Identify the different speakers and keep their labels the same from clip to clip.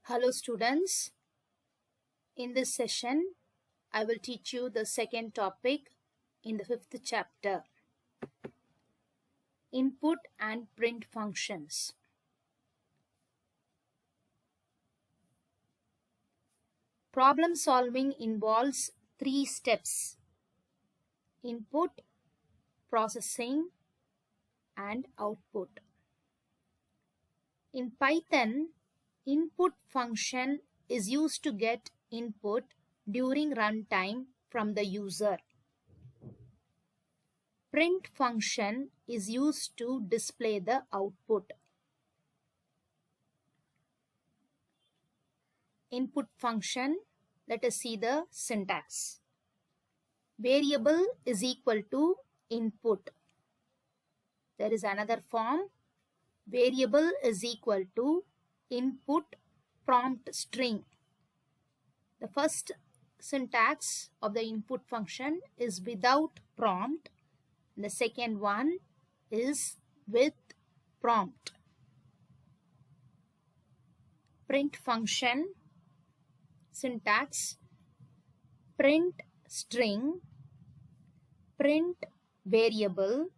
Speaker 1: Hello students, in this session I will teach you the second topic in the fifth chapter, input and print functions. Problem solving involves three steps: input, processing and output. In Python, input function is used to get input during runtime from the user. Print function is used to display the output. Input function, let us see the syntax. Variable is equal to input. There is another form. Variable is equal to input prompt string. The first syntax of the input function is without prompt. The second one is with prompt. Print function syntax: print string, print variable,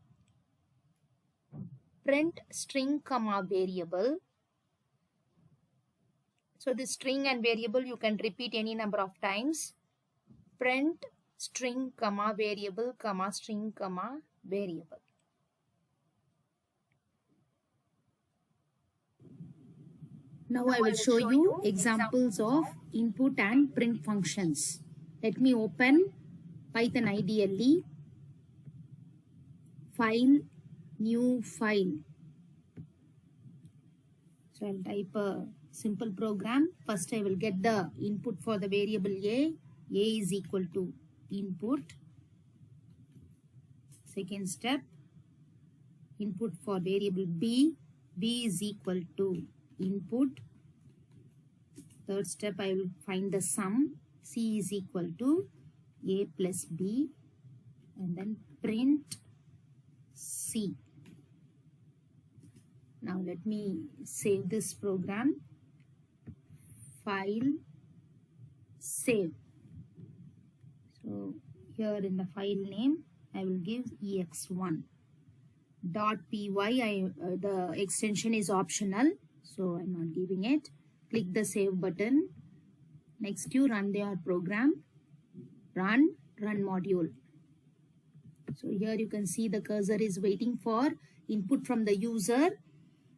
Speaker 1: print string comma variable. So this string and variable you can repeat any number of times. Print string comma variable comma string comma variable. Now I will show you examples of input and print functions. Let me open Python IDLE, file, new file. So I'll type a simple program. First I will get the input for the variable A. A is equal to input. Second step, input for variable B. B is equal to input. Third step, I will find the sum. C is equal to A plus B, and then print C. Now let me save this program. File, save. So here in the file name I will give ex1. .py, the extension is optional, so I'm not giving it. Click the save button. Next you run your program. Run module. So here you can see the cursor is waiting for input from the user.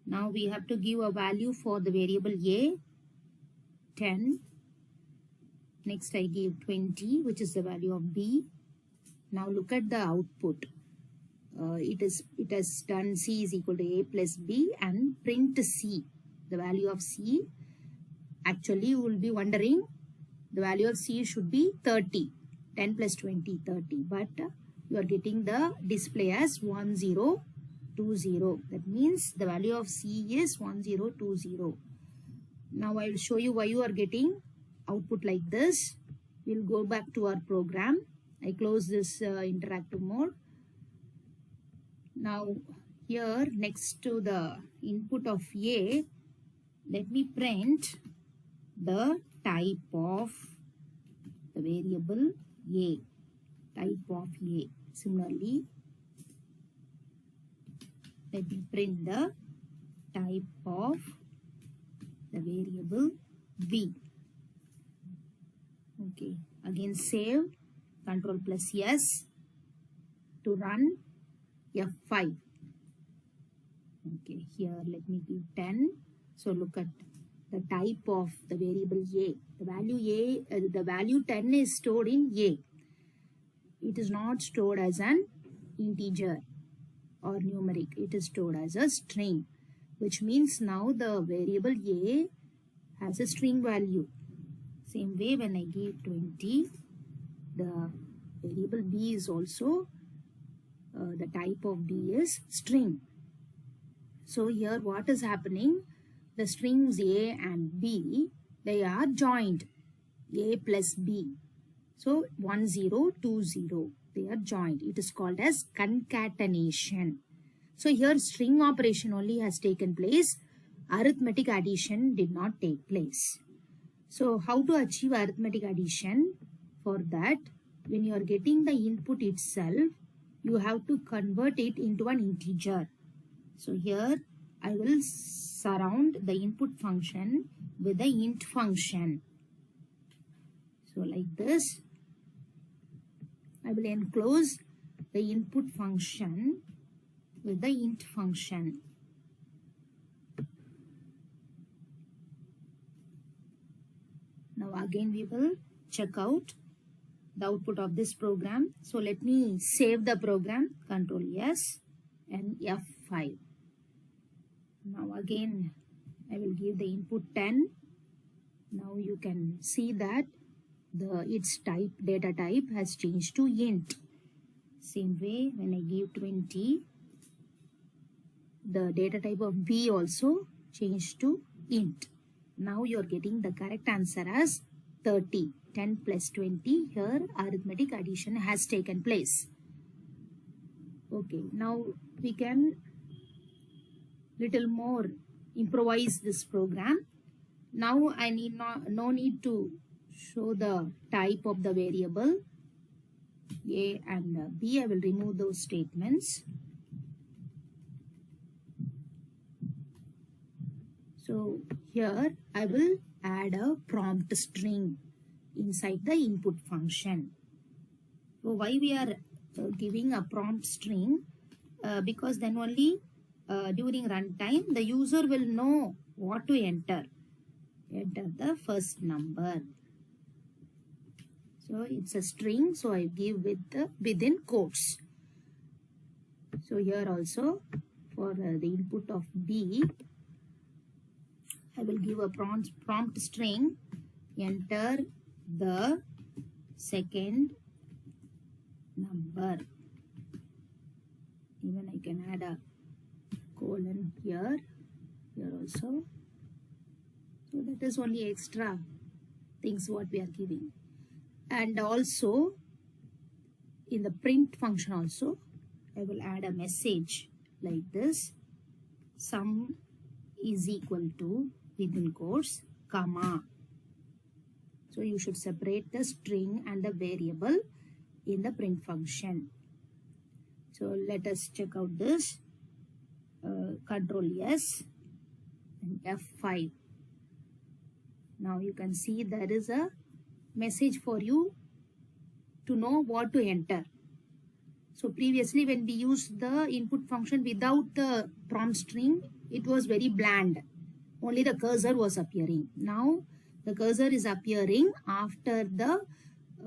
Speaker 1: Now we have to give a value for the variable A, 10. Next I give 20, which is the value of B. Now look at the output. It has done C is equal to A plus B and print C, the value of C. Actually you will be wondering the value of C should be 30. 10 plus 20, 30. But you are getting the display as 1020. That means the value of C is 1020. Now I will show you why you are getting output like this. We'll go back to our program. I close this interactive mode. Now here next to the input of A, let me print the type of the variable A. Type of A. Similarly, let me print the type of the variable B. Okay, again save, Control plus S to run F5. Okay, here let me give 10. So look at the type of the variable A. The value 10 is stored in A. It is not stored as an integer or numeric. It is stored as a string, which means now the variable A has a string value. Same way when I give 20, the variable B is also the type of B is string. So here what is happening? The strings A and B, they are joined. A plus B. So 1020. They are joined. It is called as concatenation. So here string operation only has taken place. arithmetic addition did not take place. So how to achieve arithmetic addition? For that, when you are getting the input itself, you have to convert it into an integer. So here I will surround the input function with the int function. So like this, I will enclose the input function with the int function. Now again we will check out the output of this program. So let me save the program, Control S and F5. Now again I will give the input 10. Now you can see that its type, data type has changed to int. Same way when I give 20, the data type of B also changed to int. Now you are getting the correct answer as 30. 10 plus 20. Here arithmetic addition has taken place. Okay, now we can little more improvise this program. Now I need no need to show the type of the variable A and B. I will remove those statements. So here I will add a prompt string inside the input function. So why we are giving a prompt string? Because then only during runtime the user will know what to enter. Enter the first number. So it's a string, so I give within quotes. So here also for the input of B, I will give a prompt string, enter the second number. Even I can add a colon here also. So that is only extra things what we are giving. And also in the print function also, I will add a message like this. Sum is equal to within quotes, comma. So you should separate the string and the variable in the print function. So let us check out this. Control S and F5. Now you can see there is a message for you to know what to enter. So previously when we used the input function without the prompt string, it was very bland. Only the cursor was appearing. Now the cursor is appearing after the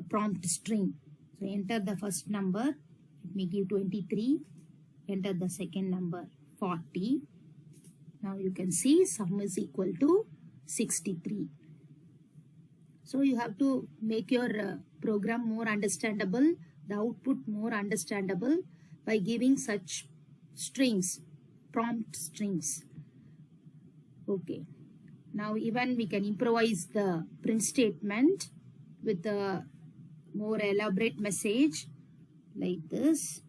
Speaker 1: prompt string. So enter the first number. Let me give 23. Enter the second number 40. Now you can see sum is equal to 63. So you have to make your program more understandable, the output more understandable by giving such strings, prompt strings. Okay. Now even we can improvise the print statement with a more elaborate message like this.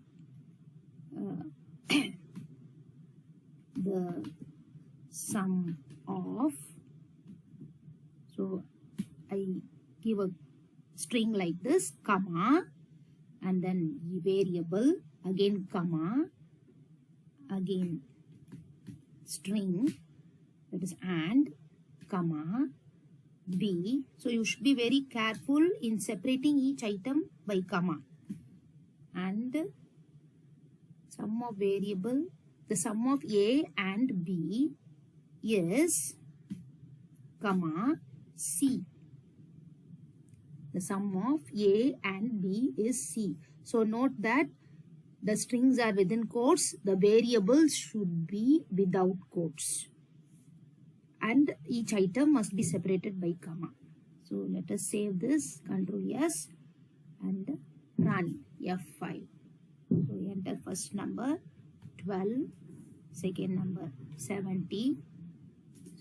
Speaker 1: The sum of, so I give a string like this, comma, and then variable, again comma, again string, that is and, comma, B. So you should be very careful in separating each item by comma. And sum of variable, the sum of A and B is, comma, C. The sum of A and B is C. So note that the strings are within quotes, the variables should be without quotes. And each item must be separated by comma. So let us save this, Control S and run F5. So enter first number 12, second number 70.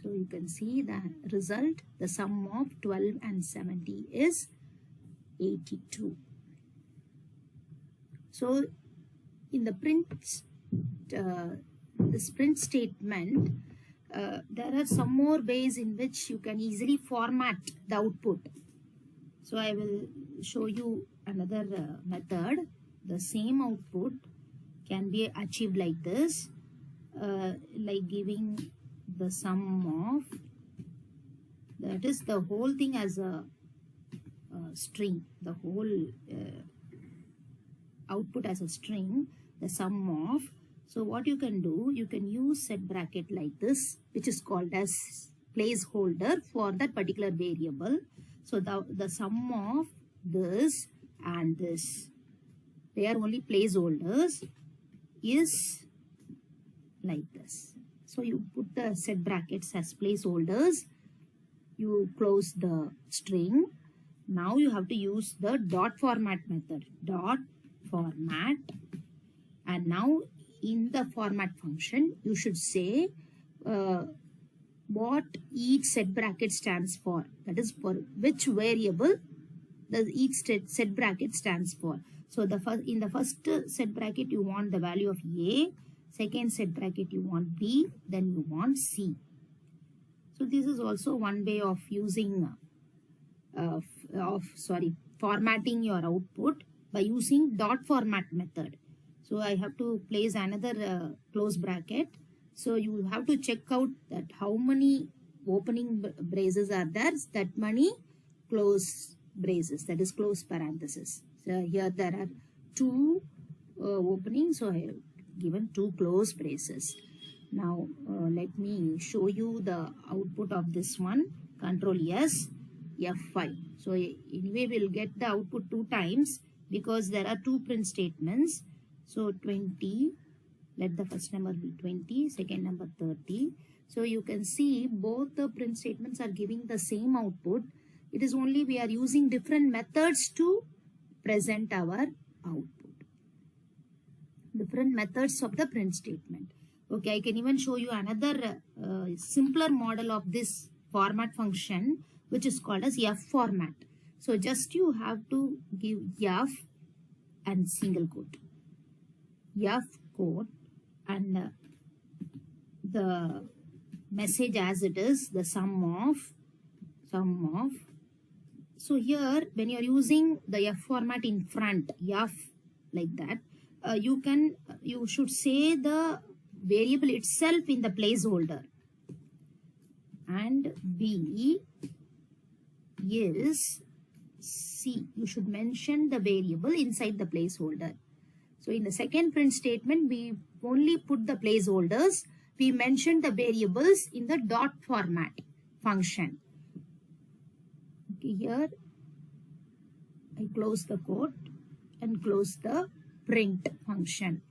Speaker 1: So you can see the result, the sum of 12 and 70 is 82. So in the print, this print statement, there are some more ways in which you can easily format the output. So I will show you another method. The same output can be achieved like this, like giving the sum of, that is the whole thing as a string, the whole output as a string, the sum of. So what you can do, you can use set bracket like this, which is called as placeholder for that particular variable. So the sum of this and this, they are only placeholders, is like this. So you put the set brackets as placeholders, you close the string. Now you have to use the dot format method, dot format, and now in the format function you should say what each set bracket stands for, that is for which variable the each set bracket stands for. So in the first set bracket you want the value of A, second set bracket you want B, then you want C. So this is also one way of using formatting your output by using dot format method. So I have to place another close bracket. So you have to check out that how many opening braces are there, that many close braces, that is close parenthesis. So here there are two openings, so I have given two close braces. Now let me show you the output of this one. Control S, F5. So anyway we'll get the output two times because there are two print statements. So 20, let the first number be 20, second number 30. So you can see both the print statements are giving the same output. It is only we are using different methods to present our output. Different methods of the print statement. Okay, I can even show you another simpler model of this format function, which is called as F format. So just you have to give F and single quote. F quote and the message as it is, the sum of. So here when you are using the F format in front, F like that, you should say the variable itself in the placeholder, and B is C. You should mention the variable inside the placeholder. So in the second print statement, we only put the placeholders. We mentioned the variables in the dot format function. Okay, here I close the quote and close the print function.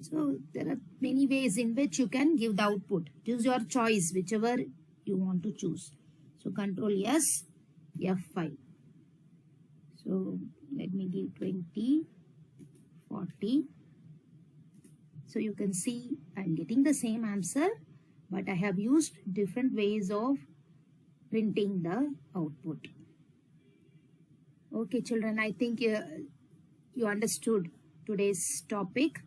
Speaker 1: So there are many ways in which you can give the output. Choose your choice, whichever you want to choose. So Control S, F5. So let me give 20, 40. So you can see I'm getting the same answer, but I have used different ways of printing the output. Okay, children, I think you understood today's topic.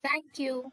Speaker 1: Thank you.